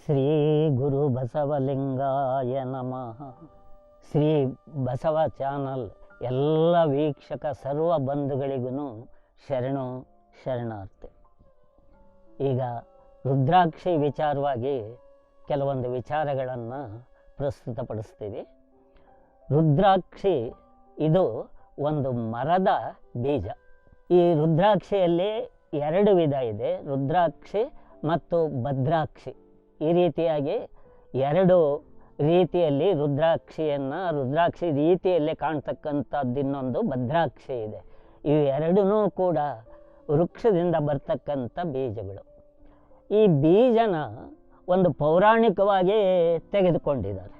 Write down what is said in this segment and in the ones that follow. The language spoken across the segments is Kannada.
ಶ್ರೀ ಗುರು ಬಸವಲಿಂಗಾಯ ನಮಃ. ಶ್ರೀ ಬಸವ ಚಾನಲ್ ಎಲ್ಲ ವೀಕ್ಷಕ ಸರ್ವ ಬಂಧುಗಳಿಗೂ ಶರಣು ಶರಣಾರ್ಥಿ. ಈಗ ರುದ್ರಾಕ್ಷಿ ವಿಚಾರವಾಗಿ ಕೆಲವೊಂದು ವಿಚಾರಗಳನ್ನು ಪ್ರಸ್ತುತಪಡಿಸ್ತೀವಿ. ರುದ್ರಾಕ್ಷಿ ಇದು ಒಂದು ಮರದ ಬೀಜ. ಈ ರುದ್ರಾಕ್ಷಿಯಲ್ಲಿ ಎರಡು ವಿಧ ಇದೆ, ರುದ್ರಾಕ್ಷಿ ಮತ್ತು ಭದ್ರಾಕ್ಷಿ. ಈ ರೀತಿಯಾಗಿ ಎರಡು ರೀತಿಯಲ್ಲಿ ರುದ್ರಾಕ್ಷಿ ರೀತಿಯಲ್ಲೇ ಕಾಣ್ತಕ್ಕಂಥದ್ದು ಇನ್ನೊಂದು ಭದ್ರಾಕ್ಷಿ ಇದೆ. ಇವು ಎರಡೂ ಕೂಡ ವೃಕ್ಷದಿಂದ ಬರ್ತಕ್ಕಂಥ ಬೀಜಗಳು. ಈ ಬೀಜನ ಒಂದು ಪೌರಾಣಿಕವಾಗಿ ತೆಗೆದುಕೊಂಡಿದ್ದಾರೆ.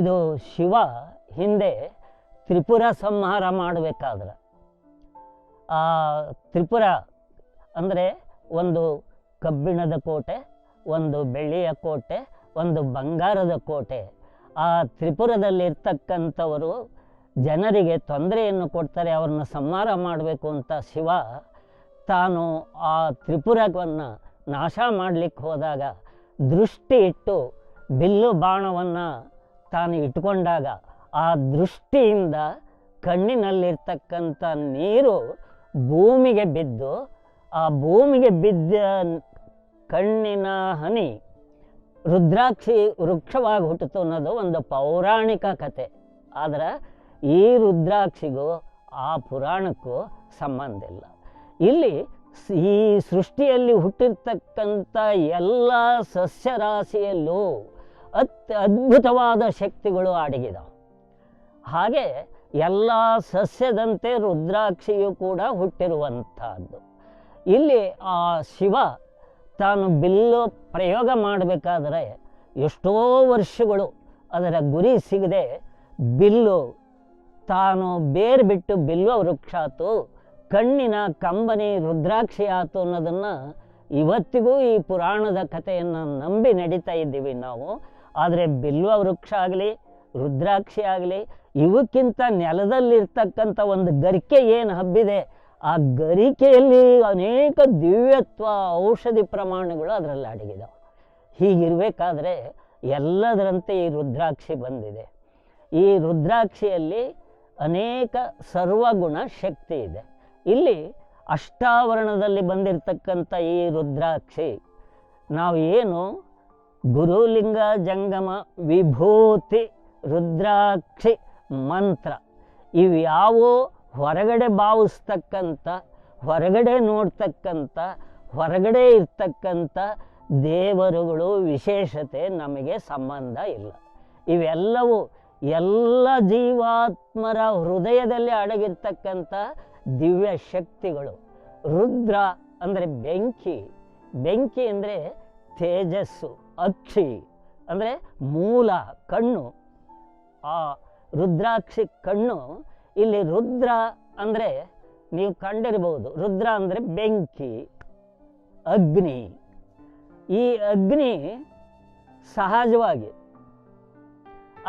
ಇದು ಶಿವ ಹಿಂದೆ ತ್ರಿಪುರ ಸಂಹಾರ ಮಾಡಬೇಕಾದ್ರೆ, ಆ ತ್ರಿಪುರ ಅಂದರೆ ಒಂದು ಕಬ್ಬಿಣದ ಕೋಟೆ, ಒಂದು ಬೆಳ್ಳಿಯ ಕೋಟೆ, ಒಂದು ಬಂಗಾರದ ಕೋಟೆ. ಆ ತ್ರಿಪುರದಲ್ಲಿರ್ತಕ್ಕಂಥವರು ಜನರಿಗೆ ತೊಂದರೆಯನ್ನು ಕೊಡ್ತಾರೆ, ಅವ್ರನ್ನ ಸಂಹಾರ ಮಾಡಬೇಕು ಅಂತ ಶಿವ ತಾನು ಆ ತ್ರಿಪುರವನ್ನು ನಾಶ ಮಾಡಲಿಕ್ಕೆ ಹೋದಾಗ ದೃಷ್ಟಿ ಇಟ್ಟು ಬಿಲ್ಲು ಬಾಣವನ್ನು ತಾನು ಇಟ್ಕೊಂಡಾಗ ಆ ದೃಷ್ಟಿಯಿಂದ ಕಣ್ಣಿನಲ್ಲಿರ್ತಕ್ಕಂಥ ನೀರು ಭೂಮಿಗೆ ಬಿದ್ದು, ಆ ಭೂಮಿಗೆ ಬಿದ್ದ ಕಣ್ಣಿನ ಹನಿ ರುದ್ರಾಕ್ಷಿ ವೃಕ್ಷವಾಗಿ ಹುಟ್ಟಿತು ಅನ್ನೋದು ಒಂದು ಪೌರಾಣಿಕ ಕತೆ. ಆದರೆ ಈ ರುದ್ರಾಕ್ಷಿಗೂ ಆ ಪುರಾಣಕ್ಕೂ ಸಂಬಂಧ ಇಲ್ಲ. ಇಲ್ಲಿ ಈ ಸೃಷ್ಟಿಯಲ್ಲಿ ಹುಟ್ಟಿರ್ತಕ್ಕಂಥ ಎಲ್ಲ ಸಸ್ಯರಾಶಿಯಲ್ಲೂ ಅದ್ಭುತವಾದ ಶಕ್ತಿಗಳು ಅಡಗಿದಾವೆ. ಹಾಗೆ ಎಲ್ಲ ಸಸ್ಯದಂತೆ ರುದ್ರಾಕ್ಷಿಯು ಕೂಡ ಹುಟ್ಟಿರುವಂಥದ್ದು. ಇಲ್ಲಿ ಆ ಶಿವ ತಾನು ಬಿಲ್ಲು ಪ್ರಯೋಗ ಮಾಡಬೇಕಾದ್ರೆ ಎಷ್ಟೋ ವರ್ಷಗಳು ಅದರ ಗುರಿ ಸಿಗದೆ ಬಿಲ್ಲು ತಾನು ಬೇರು ಬಿಟ್ಟು ಬಿಲ್ವ ವೃಕ್ಷ ಆತು, ಕಣ್ಣಿನ ಕಂಬನಿ ರುದ್ರಾಕ್ಷಿ ಆತು ಅನ್ನೋದನ್ನು ಇವತ್ತಿಗೂ ಈ ಪುರಾಣದ ಕಥೆಯನ್ನು ನಂಬಿ ನಡೀತಾ ಇದ್ದೀವಿ ನಾವು. ಆದರೆ ಬಿಲ್ವ ವೃಕ್ಷ ಆಗಲಿ ರುದ್ರಾಕ್ಷಿ ಆಗಲಿ ಇವಕ್ಕಿಂತ ನೆಲದಲ್ಲಿರ್ತಕ್ಕಂಥ ಒಂದು ಗರಿಕೆ ಏನು ಹಬ್ಬಿದೆ, ಆ ಗರಿಕೆಯಲ್ಲಿ ಅನೇಕ ದಿವ್ಯತ್ವ ಔಷಧಿ ಪ್ರಮಾಣಗಳು ಅದರಲ್ಲಿ ಅಡಗಿದಾವೆ. ಹೀಗಿರಬೇಕಾದ್ರೆ ಎಲ್ಲದರಂತೆ ಈ ರುದ್ರಾಕ್ಷಿ ಬಂದಿದೆ. ಈ ರುದ್ರಾಕ್ಷಿಯಲ್ಲಿ ಅನೇಕ ಸರ್ವಗುಣ ಶಕ್ತಿ ಇದೆ. ಇಲ್ಲಿ ಅಷ್ಟಾವರಣದಲ್ಲಿ ಬಂದಿರತಕ್ಕಂಥ ಈ ರುದ್ರಾಕ್ಷಿ ನಾವು ಏನು ಗುರುಲಿಂಗ ಜಂಗಮ ವಿಭೂತಿ ರುದ್ರಾಕ್ಷಿ ಮಂತ್ರ ಇವ್ಯಾವೋ ಹೊರಗಡೆ ಭಾವಿಸ್ತಕ್ಕಂಥ, ಹೊರಗಡೆ ನೋಡ್ತಕ್ಕಂಥ, ಹೊರಗಡೆ ಇರ್ತಕ್ಕಂಥ ದೇವರುಗಳು ವಿಶೇಷತೆ ನಮಗೆ ಸಂಬಂಧ ಇಲ್ಲ. ಇವೆಲ್ಲವೂ ಎಲ್ಲ ಜೀವಾತ್ಮರ ಹೃದಯದಲ್ಲಿ ಅಡಗಿರ್ತಕ್ಕಂಥ ದಿವ್ಯ ಶಕ್ತಿಗಳು. ರುದ್ರ ಅಂದರೆ ಬೆಂಕಿ, ಬೆಂಕಿ ಅಂದರೆ ತೇಜಸ್ಸು, ಅಕ್ಷಿ ಅಂದರೆ ಮೂಲ ಕಣ್ಣು. ಆ ರುದ್ರಾಕ್ಷಿ ಕಣ್ಣು. ಇಲ್ಲಿ ರುದ್ರ ಅಂದರೆ ನೀವು ಕಂಡಿರ್ಬೋದು, ರುದ್ರ ಅಂದರೆ ಬೆಂಕಿ, ಅಗ್ನಿ. ಈ ಅಗ್ನಿ ಸಹಜವಾಗಿ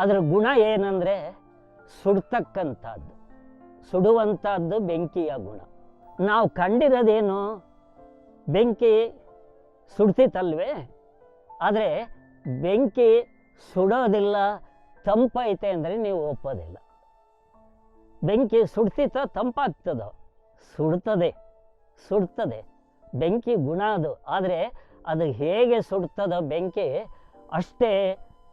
ಅದರ ಗುಣ ಏನಂದರೆ ಸುಡ್ತಕ್ಕಂಥದ್ದು, ಸುಡುವಂಥದ್ದು ಬೆಂಕಿಯ ಗುಣ. ನಾವು ಕಂಡಿರೋದೇನು, ಬೆಂಕಿ ಸುಡ್ತಿತ್ತಲ್ವೇ, ಆದರೆ ಬೆಂಕಿ ಸುಡೋದಿಲ್ಲ, ತಂಪೈತೆ ಅಂದರೆ ನೀವು ಒಪ್ಪೋದಿಲ್ಲ. ಬೆಂಕಿ ಸುಡ್ತಿತ್ತ ತಂಪಾಗ್ತದೋ? ಸುಡ್ತದೆ. ಬೆಂಕಿ ಗುಣ ಅದು. ಆದರೆ ಅದು ಹೇಗೆ ಸುಡ್ತದೋ ಬೆಂಕಿ, ಅಷ್ಟೇ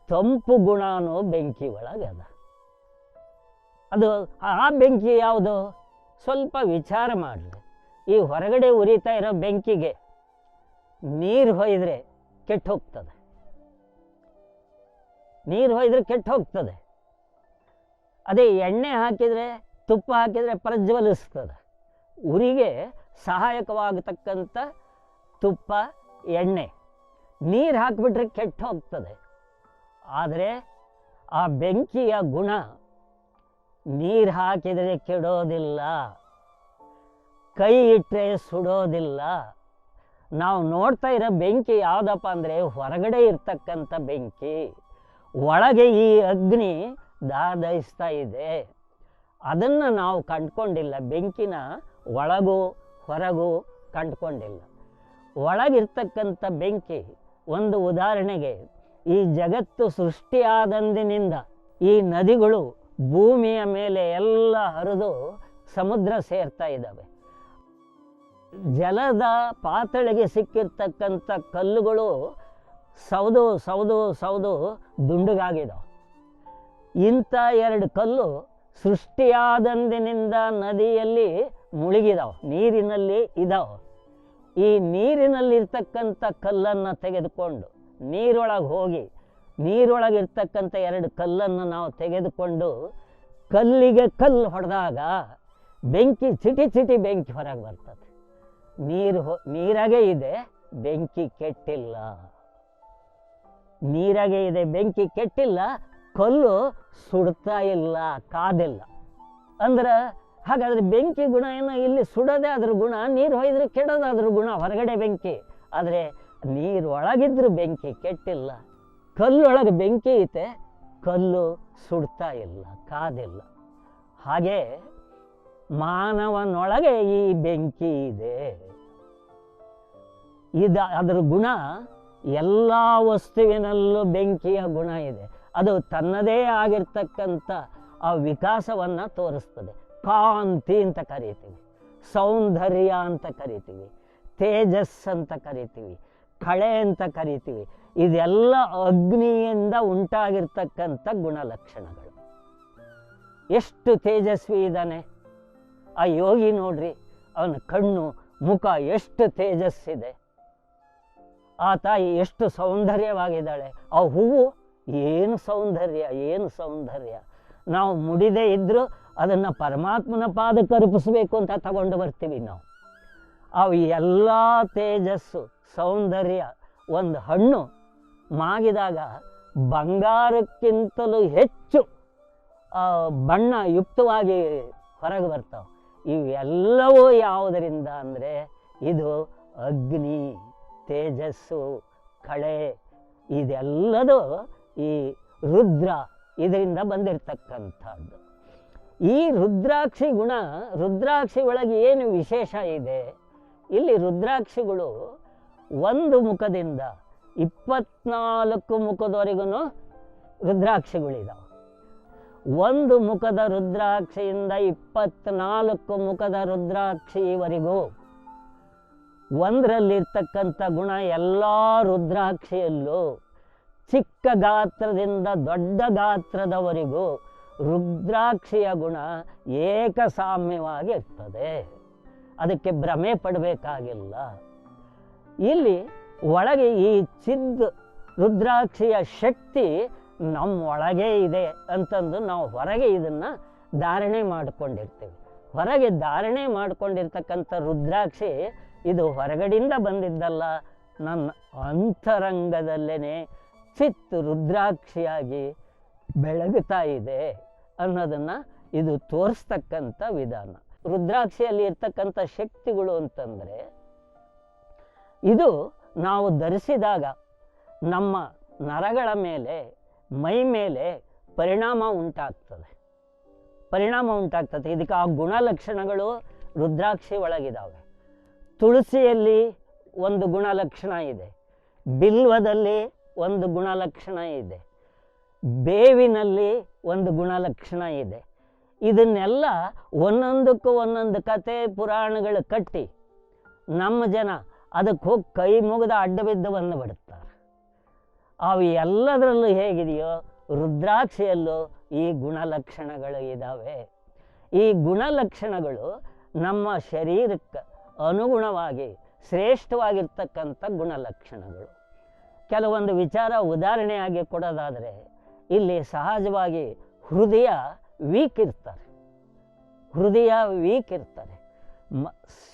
ತಂಪು ಗುಣನೂ ಬೆಂಕಿ ಒಳಗದ. ಅದು ಆ ಬೆಂಕಿ ಯಾವುದು ಸ್ವಲ್ಪ ವಿಚಾರ ಮಾಡಲಿ. ಈ ಹೊರಗಡೆ ಉರಿತಾ ಇರೋ ಬೆಂಕಿಗೆ ನೀರು ಹೊಯ್ದರೆ ಕೆಟ್ಟು ಹೋಗ್ತದೆ, ನೀರು ಹೊಯ್ದರೆ ಕೆಟ್ಟು ಹೋಗ್ತದೆ. ಅದೇ ಎಣ್ಣೆ ಹಾಕಿದರೆ, ತುಪ್ಪ ಹಾಕಿದರೆ ಪ್ರಜ್ವಲಿಸ್ತದೆ. ಉರಿಗೆ ಸಹಾಯಕವಾಗತಕ್ಕಂಥ ತುಪ್ಪ, ಎಣ್ಣೆ. ನೀರು ಹಾಕಿಬಿಟ್ರೆ ಕೆಟ್ಟು ಹೋಗ್ತದೆ. ಆದರೆ ಆ ಬೆಂಕಿಯ ಗುಣ ನೀರು ಹಾಕಿದರೆ ಕೆಡೋದಿಲ್ಲ, ಕೈ ಇಟ್ಟರೆ ಸುಡೋದಿಲ್ಲ. ನಾವು ನೋಡ್ತಾ ಇರೋ ಬೆಂಕಿ ಯಾವುದಪ್ಪ ಅಂದರೆ ಹೊರಗಡೆ ಇರ್ತಕ್ಕಂಥ ಬೆಂಕಿ. ಒಳಗೆ ಈ ಅಗ್ನಿ ದಾದಯಿಸ್ತಾ ಇದೆ, ಅದನ್ನು ನಾವು ಕಂಡುಕೊಂಡಿಲ್ಲ. ಬೆಂಕಿನ ಒಳಗೂ ಹೊರಗೂ ಕಂಡುಕೊಂಡಿಲ್ಲ. ಒಳಗಿರ್ತಕ್ಕಂಥ ಬೆಂಕಿ ಒಂದು ಉದಾಹರಣೆಗೆ, ಈ ಜಗತ್ತು ಸೃಷ್ಟಿಯಾದಂದಿನಿಂದ ಈ ನದಿಗಳು ಭೂಮಿಯ ಮೇಲೆ ಎಲ್ಲ ಹರಿದು ಸಮುದ್ರ ಸೇರ್ತಾ ಇದ್ದಾವೆ. ಜಲದ ಪಾತಳಿಗೆ ಸಿಕ್ಕಿರ್ತಕ್ಕಂಥ ಕಲ್ಲುಗಳು ಸೌದು ಸೌದು ಸೌದು ದುಂಡುಗಾಗಿದ್ದಾವೆ. ಇಂಥ 2 ಕಲ್ಲು ಸೃಷ್ಟಿಯಾದಂದಿನಿಂದ ನದಿಯಲ್ಲಿ ಮುಳುಗಿದಾವೆ, ನೀರಿನಲ್ಲಿ ಇದಾವೆ. ಈ ನೀರಿನಲ್ಲಿರ್ತಕ್ಕಂಥ ಕಲ್ಲನ್ನು ತೆಗೆದುಕೊಂಡು ನೀರೊಳಗೆ ಹೋಗಿ ನೀರೊಳಗಿರ್ತಕ್ಕಂಥ 2 ಕಲ್ಲನ್ನು ನಾವು ತೆಗೆದುಕೊಂಡು ಕಲ್ಲಿಗೆ ಕಲ್ಲು ಹೊಡೆದಾಗ ಬೆಂಕಿ ಚಿಟಿ ಚಿಟಿ ಬೆಂಕಿ ಹೊರಗೆ ಬರ್ತದೆ. ನೀರಾಗೆ ಇದೆ, ಬೆಂಕಿ ಕೆಟ್ಟಿಲ್ಲ. ನೀರಾಗೆ ಇದೆ, ಬೆಂಕಿ ಕೆಟ್ಟಿಲ್ಲ, ಕಲ್ಲು ಸುಡ್ತಾ ಇಲ್ಲ, ಕಾದಿಲ್ಲ. ಅಂದ್ರೆ ಹಾಗಾದರೆ ಬೆಂಕಿ ಗುಣ ಏನೋ, ಇಲ್ಲಿ ಸುಡೋದೇ ಅದ್ರ ಗುಣ, ನೀರು ಹೊಯ್ದ್ರೆ ಕೆಡೋದು ಅದ್ರ ಗುಣ, ಹೊರಗಡೆ ಬೆಂಕಿ. ಆದರೆ ನೀರು ಒಳಗಿದ್ರು ಬೆಂಕಿ ಕೆಟ್ಟಿಲ್ಲ. ಕಲ್ಲೊಳಗೆ ಬೆಂಕಿ ಐತೆ, ಕಲ್ಲು ಸುಡ್ತಾ ಇಲ್ಲ, ಕಾದಿಲ್ಲ. ಹಾಗೆ ಮಾನವನೊಳಗೆ ಈ ಬೆಂಕಿ ಇದೆ. ಅದರ ಗುಣ ಎಲ್ಲ ವಸ್ತುವಿನಲ್ಲೂ ಬೆಂಕಿಯ ಗುಣ ಇದೆ. ಅದು ತನ್ನದೇ ಆಗಿರ್ತಕ್ಕಂಥ ಆ ವಿಕಾಸವನ್ನು ತೋರಿಸ್ತದೆ. ಕಾಂತಿ ಅಂತ ಕರಿತೀವಿ, ಸೌಂದರ್ಯ ಅಂತ ಕರಿತೀವಿ, ತೇಜಸ್ ಅಂತ ಕರಿತೀವಿ, ಕಳೆ ಅಂತ ಕರಿತೀವಿ. ಇದೆಲ್ಲ ಅಗ್ನಿಯಿಂದ ಉಂಟಾಗಿರ್ತಕ್ಕಂಥ ಗುಣಲಕ್ಷಣಗಳು. ಎಷ್ಟು ತೇಜಸ್ವಿ ಇದ್ದಾನೆ ಆ ಯೋಗಿ ನೋಡ್ರಿ, ಅವನ ಕಣ್ಣು ಮುಖ ಎಷ್ಟು ತೇಜಸ್ಸಿದೆ. ಆ ತಾಯಿ ಎಷ್ಟು ಸೌಂದರ್ಯವಾಗಿದ್ದಾಳೆ. ಆ ಹೂವು ಏನು ಸೌಂದರ್ಯ, ಏನು ಸೌಂದರ್ಯ. ನಾವು ಮುಡಿದೇ ಇದ್ದರೂ ಅದನ್ನು ಪರಮಾತ್ಮನ ಪಾದಕ್ಕೆ ಅರ್ಪಿಸಬೇಕು ಅಂತ ತಗೊಂಡು ಬರ್ತೀವಿ ನಾವು. ಅವು ಎಲ್ಲ ತೇಜಸ್ಸು ಸೌಂದರ್ಯ. ಒಂದು ಹಣ್ಣು ಮಾಗಿದಾಗ ಬಂಗಾರಕ್ಕಿಂತಲೂ ಹೆಚ್ಚು ಬಣ್ಣ ಯುಕ್ತವಾಗಿ ಹೊರಗೆ ಬರ್ತಾವೆ. ಇವೆಲ್ಲವೂ ಯಾವುದರಿಂದ ಅಂದರೆ ಇದು ಅಗ್ನಿ, ತೇಜಸ್ಸು, ಕಳೆ, ಇದೆಲ್ಲದೂ ಈ ರುದ್ರ ಇದರಿಂದ ಬಂದಿರತಕ್ಕಂಥದ್ದು. ಈ ರುದ್ರಾಕ್ಷಿ ಗುಣ, ರುದ್ರಾಕ್ಷಿ ಒಳಗೆ ಏನು ವಿಶೇಷ ಇದೆ? ಇಲ್ಲಿ ರುದ್ರಾಕ್ಷಿಗಳು ಒಂದು ಮುಖದಿಂದ 24 ಮುಖದವರೆಗೂ ರುದ್ರಾಕ್ಷಿಗಳಿದಾವೆ. ಒಂದು ಮುಖದ ರುದ್ರಾಕ್ಷಿಯಿಂದ 24 ಮುಖದ ರುದ್ರಾಕ್ಷಿವರೆಗೂ ಒಂದರಲ್ಲಿರ್ತಕ್ಕಂಥ ಗುಣ ಎಲ್ಲ ರುದ್ರಾಕ್ಷಿಯಲ್ಲೂ ಚಿಕ್ಕ ಗಾತ್ರದಿಂದ ದೊಡ್ಡ ಗಾತ್ರದವರೆಗೂ ರುದ್ರಾಕ್ಷಿಯ ಗುಣ ಏಕಸಾಮ್ಯವಾಗಿ ಇರ್ತದೆ. ಅದಕ್ಕೆ ಭ್ರಮೆ ಪಡಬೇಕಾಗಿಲ್ಲ. ಇಲ್ಲಿ ಒಳಗೆ ಈ ಚಿದ್ ರುದ್ರಾಕ್ಷಿಯ ಶಕ್ತಿ ನಮ್ಮೊಳಗೆ ಇದೆ ಅಂತಂದು ನಾವು ಹೊರಗೆ ಇದನ್ನು ಧಾರಣೆ ಮಾಡಿಕೊಂಡಿರ್ತೀವಿ. ಹೊರಗೆ ಧಾರಣೆ ಮಾಡಿಕೊಂಡಿರ್ತಕ್ಕಂಥ ರುದ್ರಾಕ್ಷಿ ಇದು ಹೊರಗಡೆಯಿಂದ ಬಂದಿದ್ದಲ್ಲ, ನನ್ನ ಅಂತರಂಗದಲ್ಲೇ ಚಿತ್ ರುದ್ರಾಕ್ಷಿಯಾಗಿ ಬೆಳಗುತ್ತಾ ಇದೆ ಅನ್ನೋದನ್ನು ಇದು ತೋರಿಸ್ತಕ್ಕಂಥ ವಿಧಾನ. ರುದ್ರಾಕ್ಷಿಯಲ್ಲಿ ಇರ್ತಕ್ಕಂಥ ಶಕ್ತಿಗಳು ಅಂತಂದರೆ, ಇದು ನಾವು ಧರಿಸಿದಾಗ ನಮ್ಮ ನರಗಳ ಮೇಲೆ, ಮೈ ಮೇಲೆ ಪರಿಣಾಮ ಉಂಟಾಗ್ತದೆ. ಇದಕ್ಕೆ ಆ ಗುಣಲಕ್ಷಣಗಳು ರುದ್ರಾಕ್ಷಿ ಒಳಗಿದ್ದಾವೆ. ತುಳಸಿಯಲ್ಲಿ ಒಂದು ಗುಣಲಕ್ಷಣ ಇದೆ, ಬಿಲ್ವದಲ್ಲಿ ಒಂದು ಗುಣಲಕ್ಷಣ ಇದೆ, ಬೇವಿನಲ್ಲಿ ಒಂದು ಗುಣಲಕ್ಷಣ ಇದೆ. ಇದನ್ನೆಲ್ಲ ಒಂದೊಂದಕ್ಕೂ ಒಂದೊಂದು ಕತೆ ಪುರಾಣಗಳು ಕಟ್ಟಿ ನಮ್ಮ ಜನ ಅದಕ್ಕೆ ಹೋಗಿ ಕೈ ಮುಗಿದ ಅಡ್ಡ ಬಿದ್ದು ಬಂದು ಬಿಡುತ್ತಾರೆ. ಅವು ಎಲ್ಲದರಲ್ಲೂ ಹೇಗಿದೆಯೋ ರುದ್ರಾಕ್ಷಿಯಲ್ಲೂ ಈ ಗುಣಲಕ್ಷಣಗಳು ಇದ್ದಾವೆ. ಈ ಗುಣಲಕ್ಷಣಗಳು ನಮ್ಮ ಶರೀರಕ್ಕೆ ಅನುಗುಣವಾಗಿ ಶ್ರೇಷ್ಠವಾಗಿರ್ತಕ್ಕಂಥ ಗುಣಲಕ್ಷಣಗಳು. ಕೆಲವೊಂದು ವಿಚಾರ ಉದಾಹರಣೆಯಾಗಿ ಕೊಡೋದಾದರೆ, ಇಲ್ಲಿ ಸಹಜವಾಗಿ ಹೃದಯ ವೀಕ್ ಇರ್ತಾರೆ.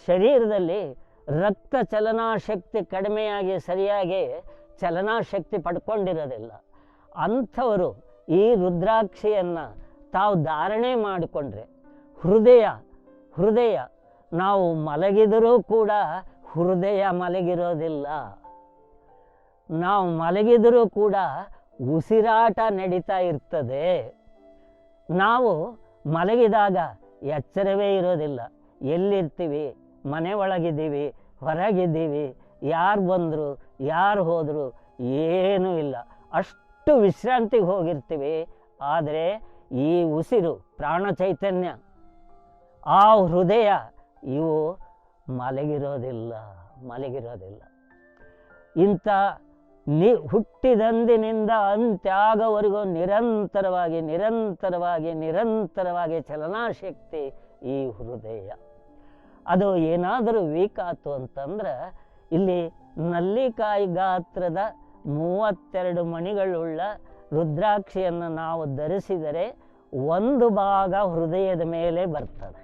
ಶರೀರದಲ್ಲಿ ರಕ್ತ ಚಲನಾಶಕ್ತಿ ಕಡಿಮೆಯಾಗಿ ಸರಿಯಾಗಿ ಚಲನಾಶಕ್ತಿ ಪಡ್ಕೊಂಡಿರೋದಿಲ್ಲ. ಅಂಥವರು ಈ ರುದ್ರಾಕ್ಷಿಯನ್ನು ತಾವು ಧಾರಣೆ ಮಾಡಿಕೊಂಡ್ರೆ ಹೃದಯ ನಾವು ಮಲಗಿದರೂ ಕೂಡ ಹೃದಯ ಮಲಗಿರೋದಿಲ್ಲ. ನಾವು ಮಲಗಿದರೂ ಕೂಡ ಉಸಿರಾಟ ನಡೀತಾ ಇರ್ತದೆ. ನಾವು ಮಲಗಿದಾಗ ಎಚ್ಚರವೇ ಇರೋದಿಲ್ಲ. ಎಲ್ಲಿರ್ತೀವಿ, ಮನೆ ಒಳಗಿದ್ದೀವಿ, ಹೊರಗಿದ್ದೀವಿ, ಯಾರು ಬಂದರು, ಯಾರು ಹೋದರು, ಏನೂ ಇಲ್ಲ, ಅಷ್ಟು ವಿಶ್ರಾಂತಿಗೆ ಹೋಗಿರ್ತೀವಿ. ಆದರೆ ಈ ಉಸಿರು, ಪ್ರಾಣ ಚೈತನ್ಯ, ಆ ಹೃದಯ ಇವು ಮಲಗಿರೋದಿಲ್ಲ. ಇಂಥ ಹುಟ್ಟಿದಂದಿನಿಂದ ಅಂತ್ಯಾಗವರೆಗೂ ನಿರಂತರವಾಗಿ ಚಲನಾಶಕ್ತಿ ಈ ಹೃದಯ. ಅದು ಏನಾದರೂ ವೀಕ್ ಆಯಿತು ಅಂತಂದ್ರೆ ಇಲ್ಲಿ ನಲ್ಲಿಕಾಯಿ ಗಾತ್ರದ 32 ಮಣಿಗಳುಳ್ಳ ರುದ್ರಾಕ್ಷಿಯನ್ನು ನಾವು ಧರಿಸಿದರೆ ಒಂದು ಭಾಗ ಹೃದಯದ ಮೇಲೆ ಬರ್ತದೆ.